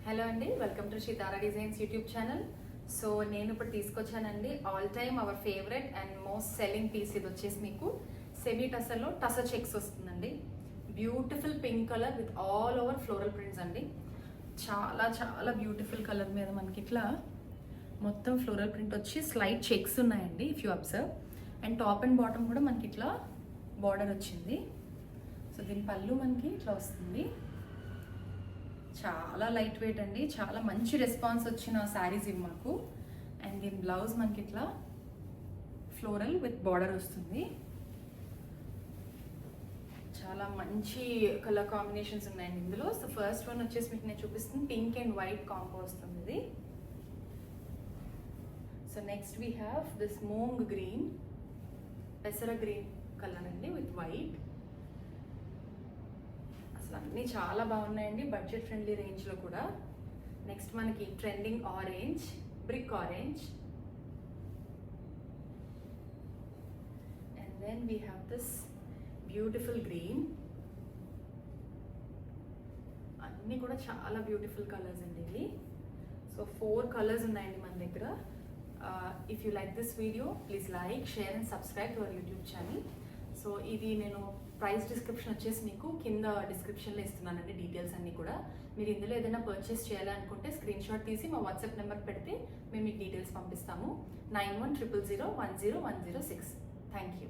Hello అండి, welcome to Sitara designs YouTube channel. So నేను ఇప్పుడు తీసుకొచ్చానండి all time our favourite and most selling piece. ఇది వచ్చేసి మీకు సెమీ టసర్లో టసర్ చెక్స్ వస్తుందండి. Beautiful pink colour with all over floral prints అండి. చాలా చాలా బ్యూటిఫుల్ కలర్ మీద మనకి ఇట్లా మొత్తం ఫ్లోరల్ ప్రింట్ వచ్చి స్లైడ్ చెక్స్ ఉన్నాయండి if you observe. And top and bottom కూడా మనకి ఇట్లా బార్డర్ వచ్చింది. సో దీని పళ్ళు మనకి ఇట్లా వస్తుంది. చాలా లైట్ వెయిట్ అండి, చాలా మంచి రెస్పాన్స్ వచ్చిన శారీస్ ఇవి మాకు. అండ్ దీని బ్లౌజ్ మనకి ఇట్లా ఫ్లోరల్ విత్ బార్డర్ వస్తుంది. చాలా మంచి కలర్ కాంబినేషన్స్ ఉన్నాయండి ఇందులో. సో ఫస్ట్ వన్ వచ్చేసి మీకు నేను చూపిస్తుంది పింక్ అండ్ వైట్ కాంబో వస్తుంది ఇది. So next we have this moong green, పెసర గ్రీన్ కలర్ అండి విత్ వైట్. అసలు అన్నీ చాలా బాగున్నాయండి, బడ్జెట్ ఫ్రెండ్లీ రేంజ్లో కూడా. నెక్స్ట్ మనకి trending orange, brick orange. And then we have this beautiful green. అన్నీ కూడా చాలా బ్యూటిఫుల్ కలర్స్ అండి ఇవి. సో 4 కలర్స్ ఉన్నాయండి మన దగ్గర. If you like this video please like, share and subscribe to our YouTube channel. So ఇది నేను ప్రైస్ డిస్క్రిప్షన్ వచ్చేసి మీకు కింద డిస్క్రిప్షన్లో ఇస్తున్నానండి డీటెయిల్స్ అన్నీ కూడా. మీరు ఇందులో ఏదైనా పర్చేస్ చేయాలనుకుంటే స్క్రీన్ షాట్ తీసి మా వాట్సాప్ నెంబర్ పెడితే మేము మీకు డీటెయిల్స్ పంపిస్తాము. 9100010106. Thank you.